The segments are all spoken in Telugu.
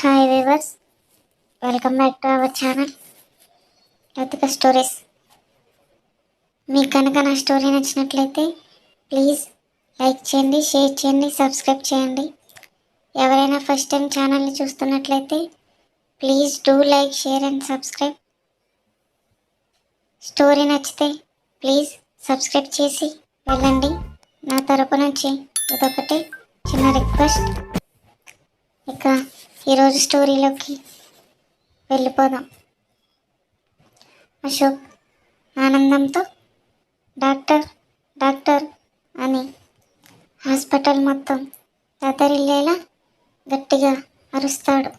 Hi viewers, welcome back to our channel Latika stories. మీకు కనుక నా స్టోరీ నచ్చినట్లయితే ప్లీజ్ లైక్ చేయండి, షేర్ చేయండి, సబ్స్క్రైబ్ చేయండి. ఎవరైనా ఫస్ట్ టైం ఛానల్ని చూస్తున్నట్లయితే please do like, share and subscribe. Story నచ్చితే ప్లీజ్ సబ్స్క్రైబ్ చేసి వెళ్ళండి. నా తరపు నుంచి ఇదొకటి చిన్న రిక్వెస్ట్. ఇక ఈరోజు స్టోరీలోకి వెళ్ళిపోదాం. అశోక్ ఆనందంతో డాక్టర్ డాక్టర్ అని హాస్పిటల్ మొత్తం దద్దరిల్లేలా గట్టిగా అరుస్తాడు.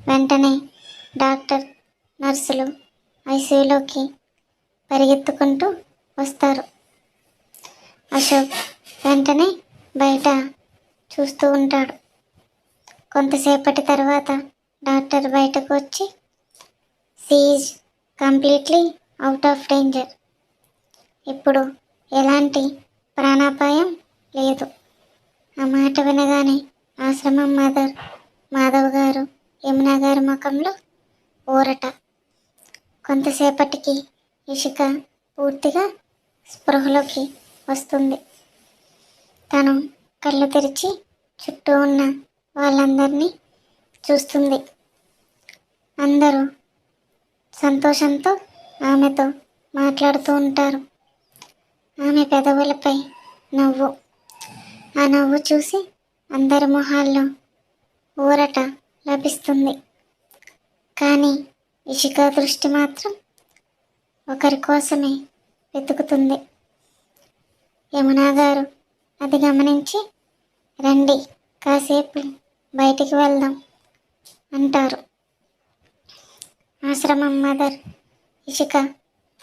వెంటనే డాక్టర్, నర్సులు ఐసీయూలోకి పరిగెత్తుకుంటూ వస్తారు. అశోక్ వెంటనే బయట చూస్తూ ఉంటాడు. కొంతసేపటి తర్వాత డాక్టర్ బయటకు వచ్చి she is completely out of danger, ఇప్పుడు ఎలాంటి ప్రాణాపాయం లేదు. ఆ మాట వినగానే ఆశ్రమం మదర్, మాధవ్ గారు, యమున గారి ముఖంలో ఊరట. కొంతసేపటికి ఇషిక పూర్తిగా స్పృహలోకి వస్తుంది. తను కళ్ళు తెరిచి చుట్టూ ఉన్న వాళ్ళందరినీ చూస్తుంది. అందరూ సంతోషంతో ఆమెతో మాట్లాడుతూ ఉంటారు. ఆమె పెదవులపై నవ్వు. ఆ నవ్వు చూసి అందరి మొహాల్లో ఊరట లభిస్తుంది. కానీ ఇషిక దృష్టి మాత్రం ఒకరి కోసమే వెతుకుతుంది. యమునా గారు అది గమనించి రండి, కాసేపు బయటికి వెళ్దాం అంటారు. ఆశ్రమం మదర్ ఇషిక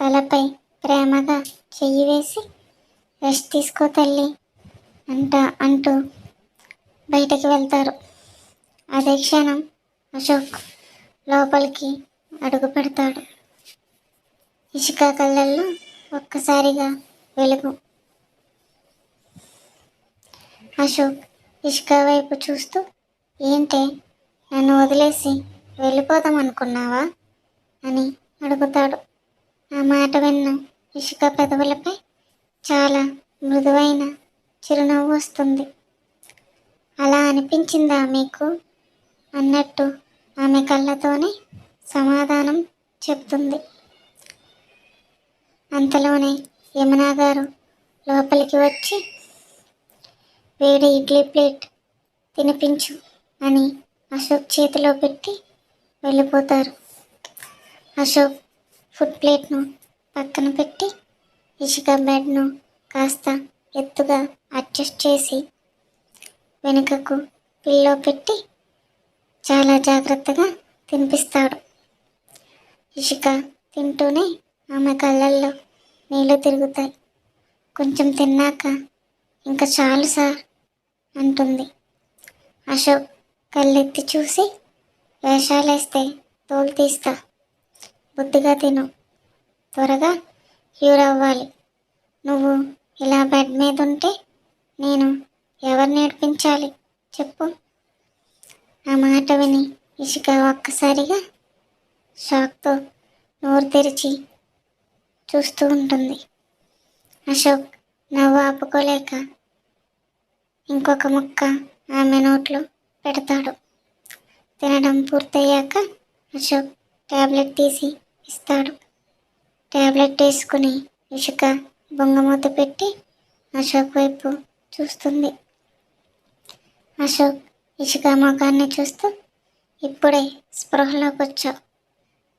తలపై ప్రేమగా చెయ్యి వేసి రెస్ట్ తీసుకో తల్లి అంటూ బయటికి వెళ్తారు. అదే క్షణం అశోక్ లోపలికి అడుగు పెడతాడు. ఇషిక కళ్ళల్లో ఒక్కసారిగా వెలుగు. అశోక్ ఇషిక వైపు చూస్తూ, ఏంటే నన్ను వదిలేసి వెళ్ళిపోదాం అనుకున్నావా అని అడుగుతాడు. ఆ మాట విన్న ఇషిక పెదవులపై చాలా మృదువైన చిరునవ్వు వస్తుంది. అలా అనిపించిందా మీకు అన్నట్టు ఆమె కళ్ళతోనే సమాధానం చెప్తుంది. అంతలోనే యమునా గారు లోపలికి వచ్చి వేడి ఇడ్లీ ప్లేట్ తినిపించు అని అశోక్ చేతిలో పెట్టి వెళ్ళిపోతారు. అశోక్ ఫుడ్ ప్లేట్ను పక్కన పెట్టి ఇషిక బెడ్ను కాస్త ఎత్తుగా అడ్జస్ట్ చేసి వెనుకకు పిల్లో పెట్టి చాలా జాగ్రత్తగా తినిపిస్తాడు. ఇషిక తింటూనే ఆమె కళ్ళల్లో నీళ్లు తిరుగుతాయి. కొంచెం తిన్నాక ఇంకా చాలు సార్ అంటుంది. అశోక్ కళ్ళెత్తి చూసి, వేషాలేస్తే తోలు తీస్తా, బుద్ధిగా తిను, త్వరగా క్యూర్ అవ్వాలి. నువ్వు ఇలా బెడ్ మీద ఉంటే నేను ఎవరు నేర్పించాలి చెప్పు. ఆ మాట విని ఇషిక ఒక్కసారిగా షాక్తో నోరు తెరిచి చూస్తూ ఉంటుంది. అశోక్ నవ్వు ఆపుకోలేక ఇంకొక ముక్క ఆమె నోట్లో పెడతాడు. తినడం పూర్తయ్యాక అశోక్ ట్యాబ్లెట్ తీసి ఇస్తాడు. ట్యాబ్లెట్ వేసుకుని ఇషిక బొంగమూత పెట్టి అశోక్ వైపు చూస్తుంది. అశోక్ ఇషిక ముఖాన్ని చూస్తూ, ఇప్పుడే స్పృహలోకి వచ్చావు,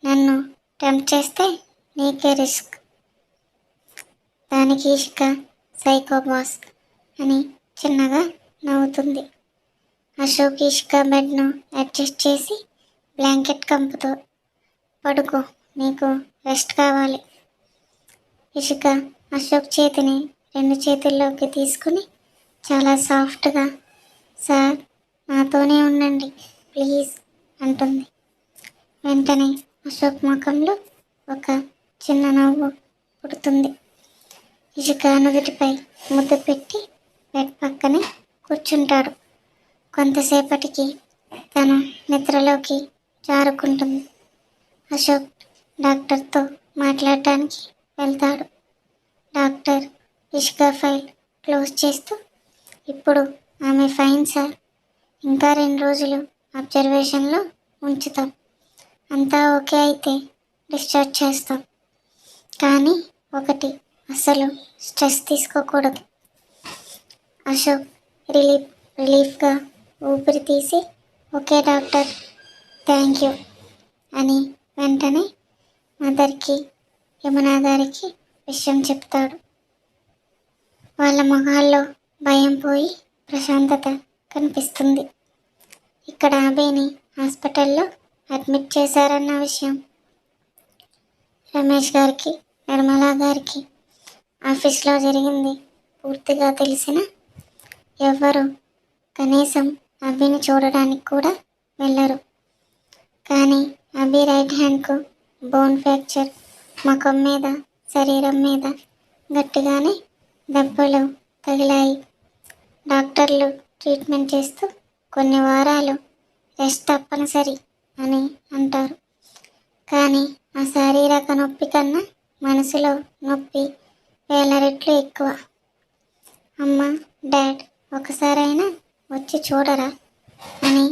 నన్ను టెంప్ట్ చేస్తే నీకే రిస్క్. దానికి ఇషిక సైకో బాస్ అని చిన్నగా నవ్వుతుంది. అశోక్ ఇషిక బెడ్ను అడ్జస్ట్ చేసి బ్లాంకెట్ కంపుతో పడుకో, నీకు రెస్ట్ కావాలి. ఇషిక అశోక్ చేతిని 2 చేతుల్లోకి తీసుకుని చాలా సాఫ్ట్గా, సార్ నాతోనే ఉండండి ప్లీజ్ అంటుంది. వెంటనే అశోక్ ముఖంలో ఒక చిన్న నవ్వు పుడుతుంది. ఇషిక నుదుటిపై ముద్దు పెట్టి బెడ్ పక్కనే కూర్చుంటాడు. కొంతసేపటికి తను నిద్రలోకి జారుకుంటుంది. అశోక్ డాక్టర్తో మాట్లాడటానికి వెళ్తాడు. డాక్టర్ ఇష్క ఫైల్ క్లోజ్ చేస్తూ, ఇప్పుడు ఆమె ఫైన్ సార్, ఇంకా 2 రోజులు అబ్జర్వేషన్లో ఉంచుతాం. అంతా ఓకే అయితే డిశ్చార్జ్ చేస్తాం. కానీ ఒకటి, అసలు స్ట్రెస్ తీసుకోకూడదు. అశోక్ రిలీఫ్గా ఊపిరి తీసి, ఓకే డాక్టర్, థ్యాంక్ యూ అని వెంటనే మదర్కి, యమునా గారికి విషయం చెప్తాడు. వాళ్ళ మొహాల్లో భయం పోయి ప్రశాంతత కనిపిస్తుంది. ఇక్కడ అభిని హాస్పిటల్లో అడ్మిట్ చేశారన్న విషయం రమేష్ గారికి, నిర్మలా గారికి ఆఫీస్లో జరిగింది పూర్తిగా తెలిసిన ఎవ్వరు కనీసం అభిని చూడడానికి కూడా వెళ్ళరు. కానీ అభి రైట్ హ్యాండ్కు బోన్ ఫ్రాక్చర్, ముఖం మీద, శరీరం మీద గట్టిగానే దెబ్బలు తగిలాయి. డాక్టర్లు ట్రీట్మెంట్ చేస్తూ కొన్ని వారాలు రెస్ట్ తప్పనిసరి అని అంటారు. కానీ ఆ శారీరక నొప్పి కన్నా మనసులో నొప్పి 1000 రెట్లు ఎక్కువ. అమ్మ, డాడ్ ఒకసారైనా వచ్చి చూడరా అని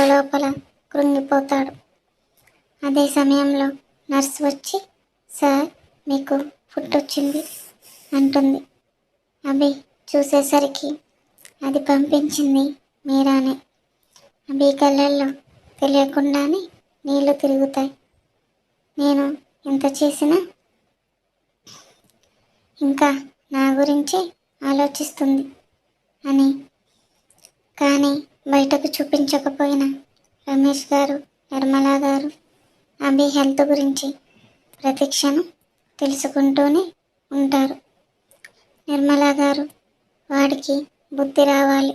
లోపల కృంగిపోతాడు. అదే సమయంలో నర్స్ వచ్చి, సార్ మీకు ఫుడ్ వచ్చింది అంటుంది. అభి చూసేసరికి అది పంపించింది మీరానే. అభి కళ్ళల్లో తెలియకుండానే నీళ్లు తిరుగుతాయి. నేను ఎంత చేసినా ఇంకా నా గురించే ఆలోచిస్తుంది అని. కానీ బయటకు చూపించకపోయినా రమేష్ గారు, నిర్మలా గారు అభి హెల్త్ గురించి ప్రతిక్షణం తెలుసుకుంటూనే ఉంటారు. నిర్మలా గారు, వాడికి బుద్ధి రావాలి,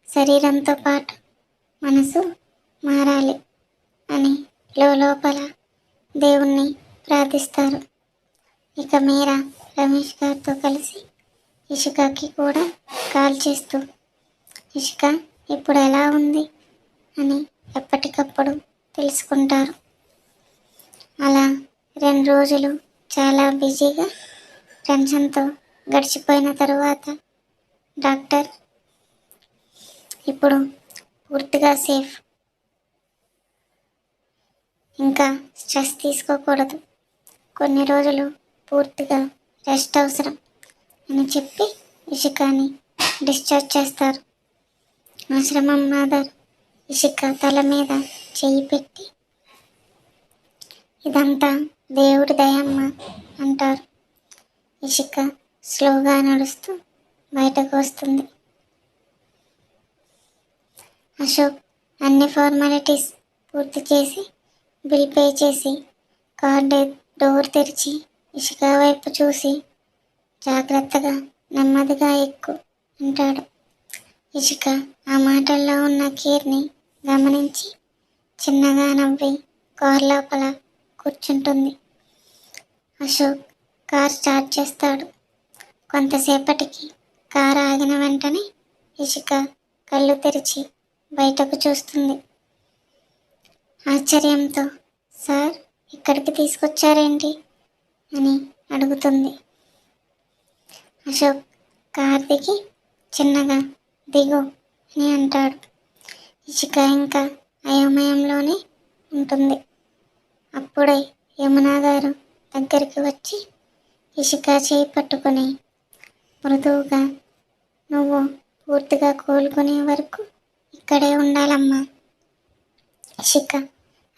శరీరంతో పాటు మనసు మారాలి అని లోపల దేవుణ్ణి ప్రార్థిస్తారు. ఇక మీరా రమేష్ గారితో కలిసి ఇషికాకి కూడా కాల్ చేస్తూ, ఇషిక ఇప్పుడు ఎలా ఉంది అని ఎప్పటికప్పుడు తెలుసుకుంటారు. అలా 2 రోజులు చాలా బిజీగా టెన్షన్తో గడిచిపోయిన తరువాత డాక్టర్ ఇప్పుడు పూర్తిగా సేఫ్, ఇంకా స్ట్రెస్ తీసుకోకూడదు, కొన్ని రోజులు పూర్తిగా రెస్ట్ అవసరం అని చెప్పి ఇషికాని డిశ్చార్జ్ చేస్తారు. ఆశ్రమం మదర్ ఇషిక తల మీద చెయ్యి పెట్టి, ఇదంతా దేవుడి దయమ్మ అంటారు. ఇషిక స్లోగా నడుస్తూ బయటకు వస్తుంది. అశోక్ అన్ని ఫార్మాలిటీస్ పూర్తి చేసి బిల్ పే చేసి కార్ డోర్ తెరిచి ఇషిక వైపు చూసి, జాగ్రత్తగా నెమ్మదిగా ఎక్కు అంటాడు. ఇషిక ఆ మాటల్లో ఉన్న కేర్ని గమనించి చిన్నగా నవ్వి కార్ లోపల కూర్చుంటుంది. అశోక్ కార్ స్టార్ట్ చేస్తాడు. కొంతసేపటికి కారు ఆగిన వెంటనే ఇషిక కళ్ళు తెరిచి బయటకు చూస్తుంది. ఆశ్చర్యంతో, సార్ ఇక్కడికి తీసుకొచ్చారేంటి అని అడుగుతుంది. అశోక్ కార్ దిగి చిన్నగా దిగు అని అంటాడు. ఇషిక ఇంకా అయోమయంలోనే ఉంటుంది. అప్పుడే యమునా గారు దగ్గరికి వచ్చి ఇషిక చేయి పట్టుకుని మృదువుగా, నువ్వు పూర్తిగా కోలుకునే వరకు ఇక్కడే ఉండాలమ్మా. ఇషిక,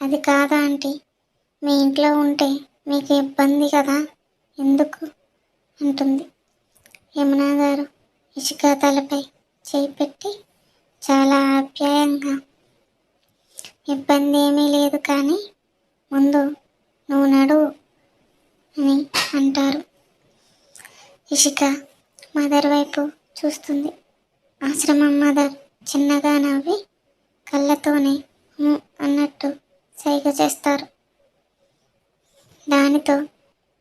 అది కాదా ఆంటీ, మీ ఇంట్లో ఉంటే మీకు ఇబ్బంది కదా, ఎందుకు అంటుంది. యమునా గారు ఇషిక తలపై చేయి పెట్టి చాలా ఆప్యాయంగా, ఇబ్బంది ఏమీ లేదు కానీ ముందు నువ్వు నడువు అని అంటారు. ఇషిక మదర్ వైపు చూస్తుంది. ఆశ్రమం మదర్ చిన్నగా నవ్వి కళ్ళతోనే అన్నట్టు సైగ చేస్తారు. దానితో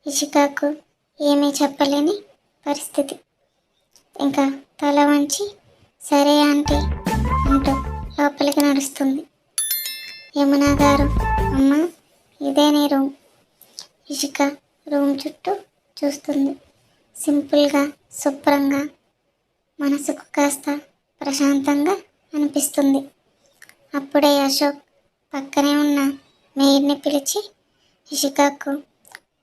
ఇషికాకు ఏమీ చెప్పలేని పరిస్థితి. ఇంకా తల వంచి సరే ఆంటీ అంటూ లోపలికి నడుస్తుంది. యమున గారు, అమ్మ ఇదే నీ రూమ్. ఇషిక రూమ్ చుట్టూ చూస్తుంది. సింపుల్గా, శుభ్రంగా, మనసుకు కాస్త ప్రశాంతంగా అనిపిస్తుంది. అప్పుడే అశోక్ పక్కనే ఉన్న మెయిడ్ని పిలిచి, ఇషికాకు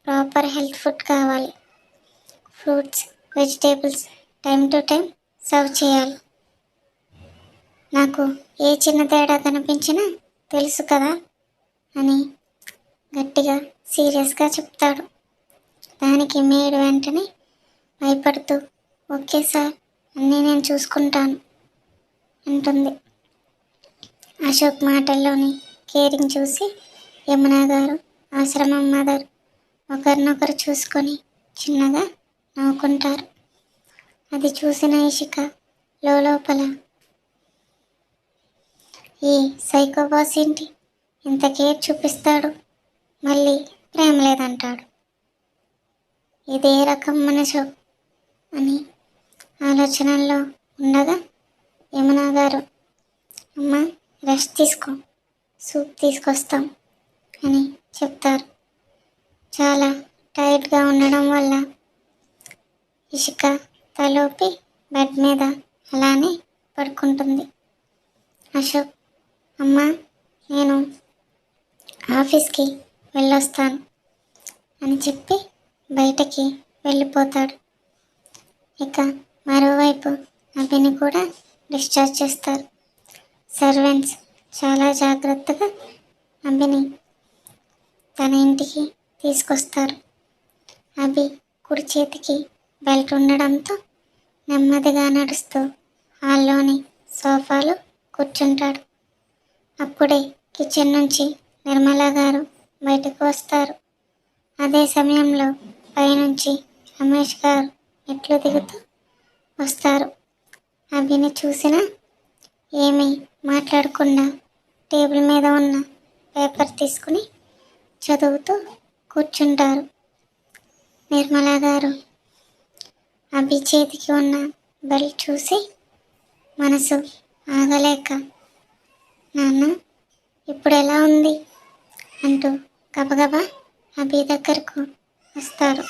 ప్రాపర్ హెల్త్ ఫుడ్ కావాలి, fruits, vegetables time to time serve చేయాలి, నాకు ఏ చిన్న తేడా కనిపించినా తెలుసు కదా అని గట్టిగా సీరియస్గా చెప్తాడు. దానికి మేడ్ వెంటనే భయపడుతూ, ఓకే సార్, అన్నీ నేను చూసుకుంటాను అంటుంది. అశోక్ మాటల్లోని కేరింగ్ చూసి యమున గారు, ఆశ్రమం మదర్ ఒకరినొకరు చూసుకొని చిన్నగా నవ్వుకుంటారు. అది చూసిన ఇషిక లోపల, ఈ సైకో బాస్ ఏంటి ఇంత కేర్ చూపిస్తాడు, మళ్ళీ ప్రేమ లేదంటాడు, ఇదే రకం మనసు అని ఆలోచనల్లో ఉండగా యమున గారు, అమ్మ రెస్ట్ తీసుకో, సూప్ తీసుకొస్తాం అని చెప్తారు. చాలా టైర్డ్గా ఉండడం వల్ల ఇషిక తలోపి బెడ్ మీద అలానే పడుకుంటుంది. అశోక్, అమ్మ నేను ఆఫీస్కి వెళ్ళొస్తాను అని చెప్పి బయటకి వెళ్ళిపోతాడు. ఇక మరోవైపు అభిని కూడా డిశ్చార్జ్ చేస్తారు. సర్వెంట్స్ చాలా జాగ్రత్తగా అభిని తన ఇంటికి తీసుకొస్తారు. అభి కుడి చేతికి బెల్ట్ ఉండడంతో నెమ్మదిగా నడుస్తూ హాల్లోని సోఫాలో కూర్చుంటాడు. అప్పుడే కిచెన్ నుంచి నిర్మల గారు బయటకు వస్తారు. అదే సమయంలో పైనుంచి రమేష్ గారు మెట్లు దిగుతూ వస్తారు. అభిని చూసినా ఏమీ మాట్లాడకుండా టేబుల్ మీద ఉన్న పేపర్ తీసుకుని చదువుతూ కూర్చుంటారు. నిర్మల గారు అభి చేతికి ఉన్న బెల్ట్ చూసి మనసు ఆగలేక, నాన్న ఇప్పుడు ఎలా ఉంది అంటూ గబగబా అభి దగ్గరకు వస్తారు.